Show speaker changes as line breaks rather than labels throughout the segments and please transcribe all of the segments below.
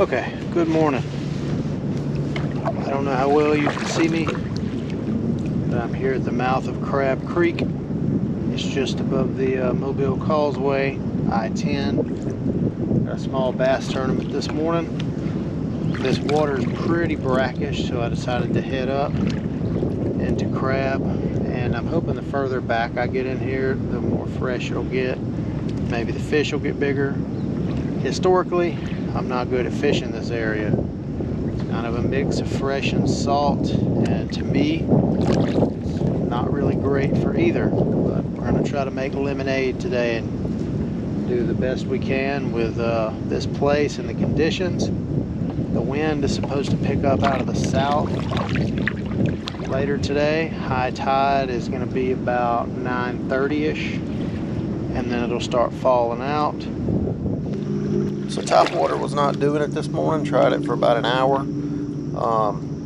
Okay, good morning. I don't know how well you can see me, but I'm here at the mouth of Crab Creek. It's just above the Mobile Causeway, I-10. Got a small bass tournament this morning. This water is pretty brackish, so I decided to head up into crab. And I'm hoping the further back I get in here, the more fresh it'll get. Maybe the fish will get bigger. Historically, I'm not good at fishing this area. It's kind of a mix of fresh and salt, and to me, it's not really great for either. But we're going to try to make lemonade today and do the best we can with this place and the conditions. The wind is supposed to pick up out of the south later today. High tide is going to be about 9:30ish, and then it'll start falling out. So top water was not doing it this morning. Tried it for about an hour.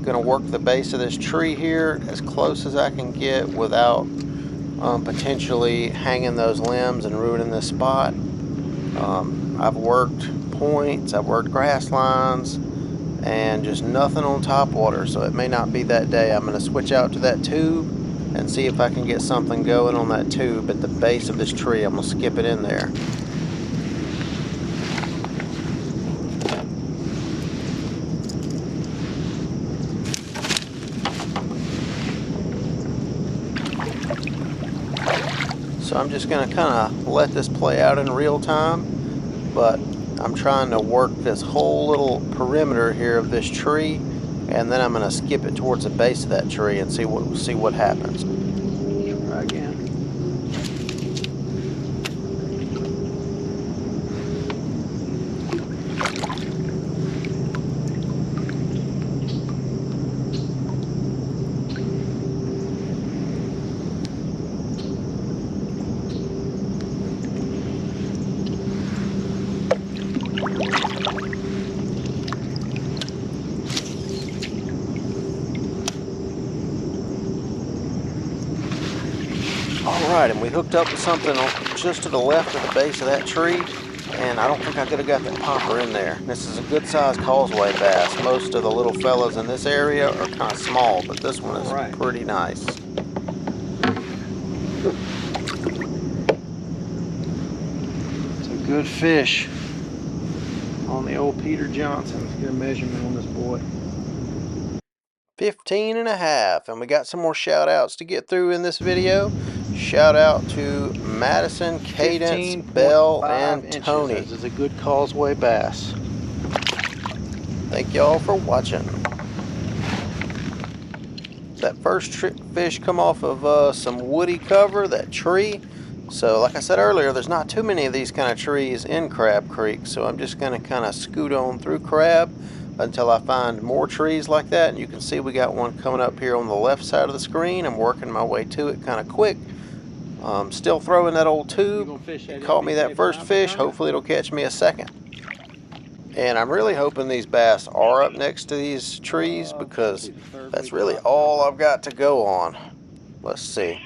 Gonna work the base of this tree here as close as I can get without potentially hanging those limbs and ruining this spot. I've worked points, I've worked grass lines, and just nothing on top water, so it may not be that day. I'm gonna switch out to that tube and see if I can get something going on that tube at the base of this tree. I'm gonna skip it in there. So I'm just going to kind of let this play out in real time, but I'm trying to work this whole little perimeter here of this tree, and then I'm going to skip it towards the base of that tree and see what happens. Try again. Alright, and we hooked up to something just to the left of the base of that tree, and I don't think I could have got that popper in there. This is a good sized Causeway bass. Most of the little fellas in this area are kind of small, but this one is pretty nice. It's a good fish on the old Peter Johnson. Let's get a measurement on this boy. 15.5, and we got some more shout outs to get through in this video. Shout out to Madison, Cadence, Bell, and Tony. This is a good Causeway bass. Thank y'all for watching. That first fish come off of some woody cover, that tree. So like I said earlier, there's not too many of these kind of trees in Crab Creek, so I'm just going to kind of scoot on through Crab until I find more trees like that. And you can see we got one coming up here on the left side of the screen. I'm working my way to it kind of quick. Still throwing that old tube. It caught me that first fish. Hopefully it'll catch me a second. And I'm really hoping these bass are up next to these trees, because that's really all I've got to go on. Let's see.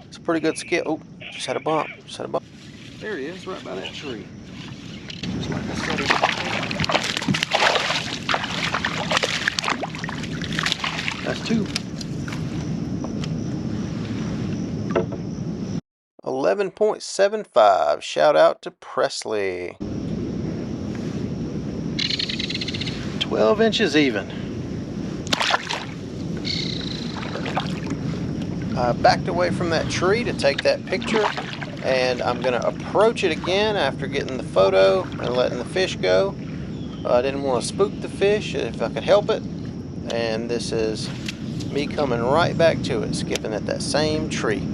It's a pretty good skip. Oh, just had a bump. Just had a bump. There he is, right by that tree. Just like I said. That's two. 11.75. Shout out to Presley. 12 inches even. I backed away from that tree to take that picture, and I'm going to approach it again after getting the photo and letting the fish go. I didn't want to spook the fish if I could help it, and this is me coming right back to it, skipping at that same tree.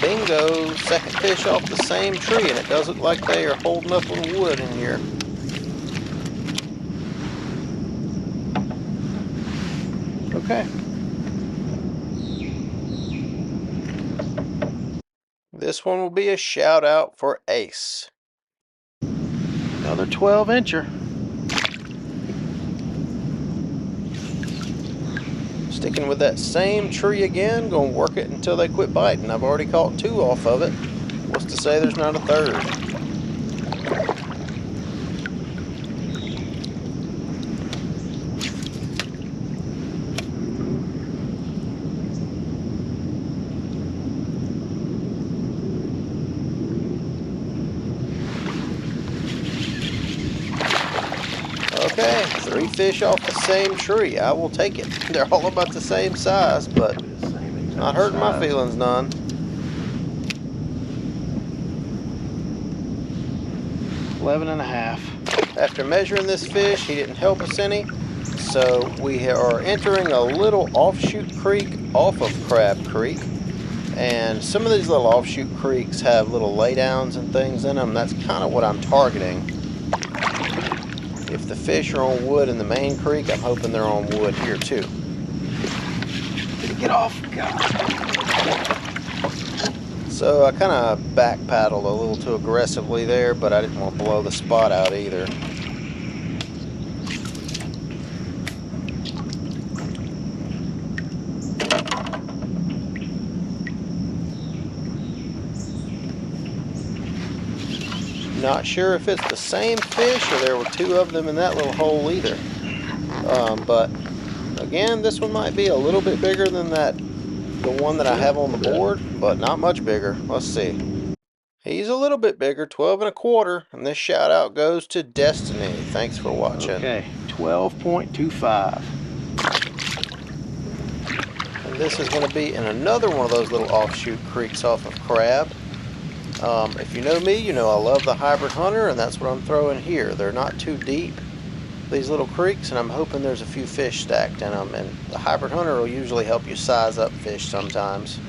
Bingo, second fish off the same tree, and it does look like they are holding up on wood in here. Okay.
This one will be a shout out for Ace.
Another 12-incher.
Sticking with that same tree again, gonna work it until they quit biting. I've already caught 2 off of it. What's to say there's not a third? Okay, 3 fish off the same tree. I will take it. They're all about the same size, but not hurting my feelings none.
$11.5.
After measuring this fish, he didn't help us any, so we are entering a little offshoot creek off of Crab Creek. And some of these little offshoot creeks have little laydowns and things in them. That's kind of what I'm targeting. If the fish are on wood in the main creek, I'm hoping they're on wood here too.
Get off, God.
So I kind of back paddled a little too aggressively there, but I didn't want to blow the spot out either. Not sure if it's the same fish or there were 2 of them in that little hole either. But again, this one might be a little bit bigger than the one that I have on the board, but not much bigger. Let's see. He's a little bit bigger, 12.25, and this shout out goes to Destiny. Thanks for watching.
Okay, 12.25.
And this is going to be in another one of those little offshoot creeks off of Crab. If you know me, you know I love the hybrid hunter, and that's what I'm throwing here. They're not too deep, these little creeks, and I'm hoping there's a few fish stacked in them. And the hybrid hunter will usually help you size up fish sometimes,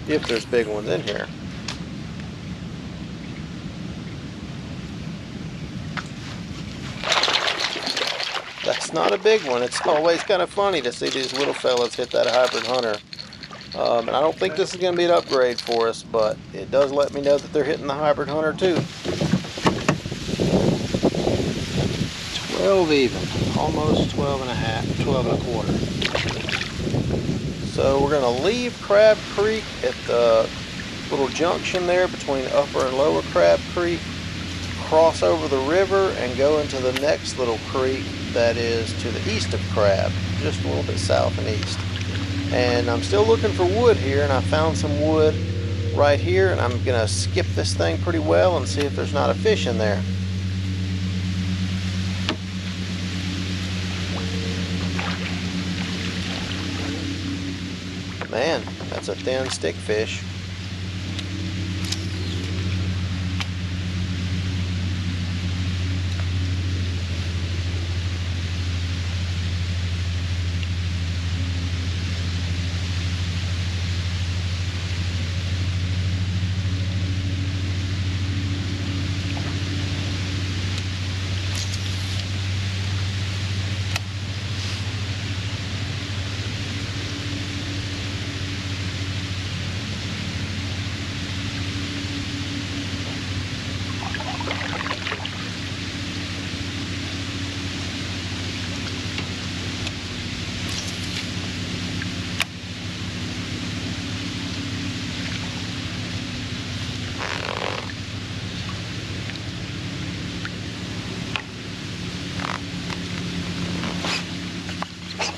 if there's big ones in here. That's not a big one. It's always kind of funny to see these little fellas hit that hybrid hunter. And I don't think this is going to be an upgrade for us, but it does let me know that they're hitting the hybrid hunter too.
12 even, almost 12.5, 12.25.
So we're going to leave Crab Creek at the little junction there between Upper and Lower Crab Creek, cross over the river, and go into the next little creek that is to the east of Crab, just a little bit south and east. And I'm still looking for wood here, and I found some wood right here, and I'm gonna skip this thing pretty well and see if there's not a fish in there. Man, that's a thin stick fish.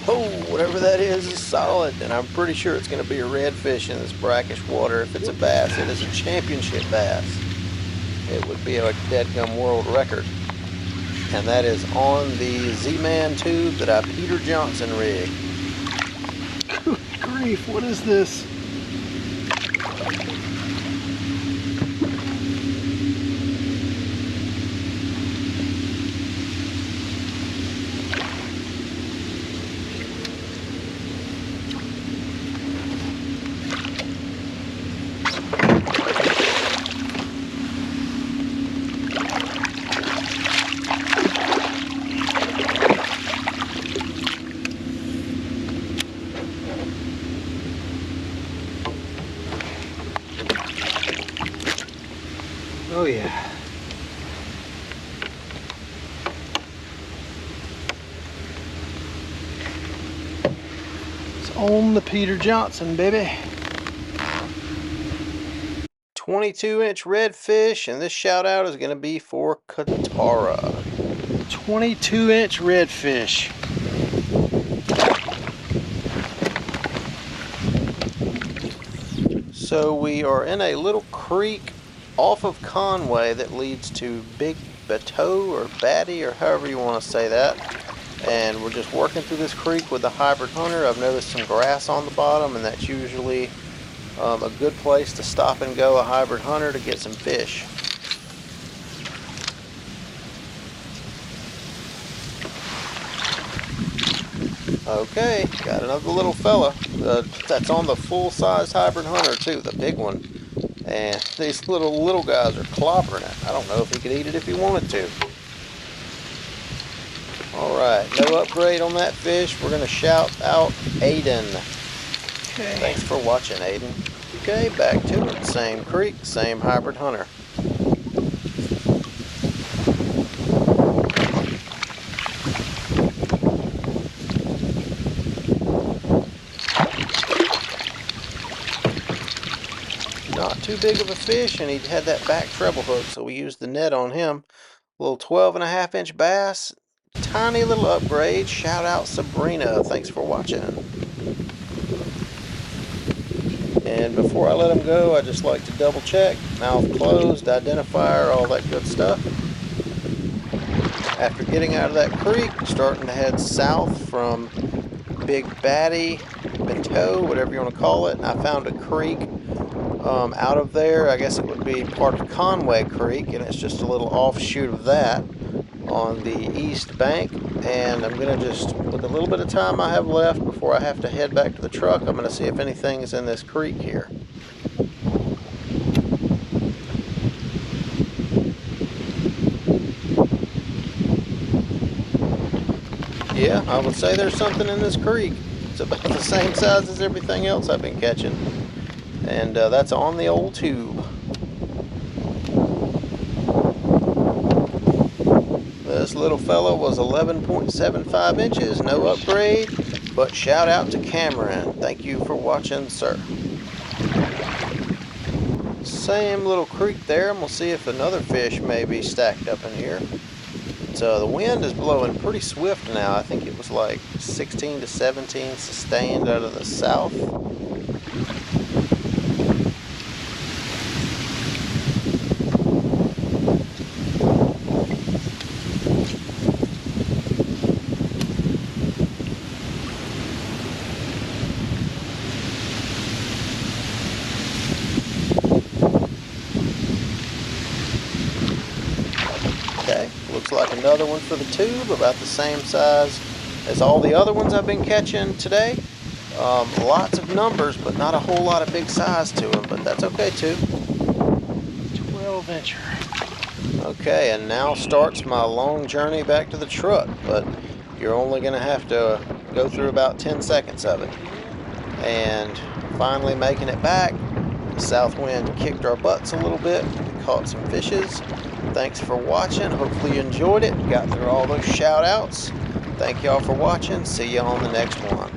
Oh, whatever that is solid, and I'm pretty sure it's going to be a redfish in this brackish water. If it's a bass, it is a championship bass. It would be a deadgum world record. And that is on the Zman tube that I Peter Johnson rigged.
Good grief, what is this? Oh yeah. It's on the Peter Johnson, baby.
22-inch redfish, and this shout out is going to be for Katara.
22-inch redfish.
So we are in a little creek off of Conway that leads to Big Bateau or Batty or however you want to say that. And we're just working through this creek with the hybrid hunter. I've noticed some grass on the bottom, and that's usually a good place to stop and go a hybrid hunter to get some fish. Okay, got another little fella. That's on the full-size hybrid hunter too, the big one. And these little guys are clobbering it. I don't know if he could eat it if he wanted to. Alright, no upgrade on that fish. We're going to shout out Aiden.
Okay.
Thanks for watching, Aiden. Okay, back to it. Same creek, same hybrid hunter. Not too big of a fish, and he had that back treble hook, so we used the net on him. Little 12.5-inch bass. Tiny little upgrade. Shout out Sabrina. Thanks for watching. And before I let him go, I just like to double check. Mouth closed, identifier, all that good stuff. After getting out of that creek, starting to head south from Big Batty, Bateau, whatever you want to call it. I found a creek out of there. I guess it would be part of Conway Creek, and it's just a little offshoot of that on the east bank. And I'm going to just, with a little bit of time I have left before I have to head back to the truck, I'm going to see if anything is in this creek here. Yeah, I would say there's something in this creek. It's about the same size as everything else I've been catching. And that's on the old tube. This little fella was 11.75 inches, no upgrade, but shout out to Cameron. Thank you for watching, sir. Same little creek there, and we'll see if another fish may be stacked up in here. So the wind is blowing pretty swift now. I think it was like 16 to 17 sustained out of the south. Okay, looks like another one for the tube, about the same size as all the other ones I've been catching today. Lots of numbers, but not a whole lot of big size to them, but that's okay too.
12-incher.
Okay, and now starts my long journey back to the truck, but you're only going to have to go through about 10 seconds of it. And finally making it back. The south wind kicked our butts a little bit. We caught some fishes. Thanks for watching. Hopefully you enjoyed it. Got through all those shout outs. Thank y'all for watching. See you on the next one.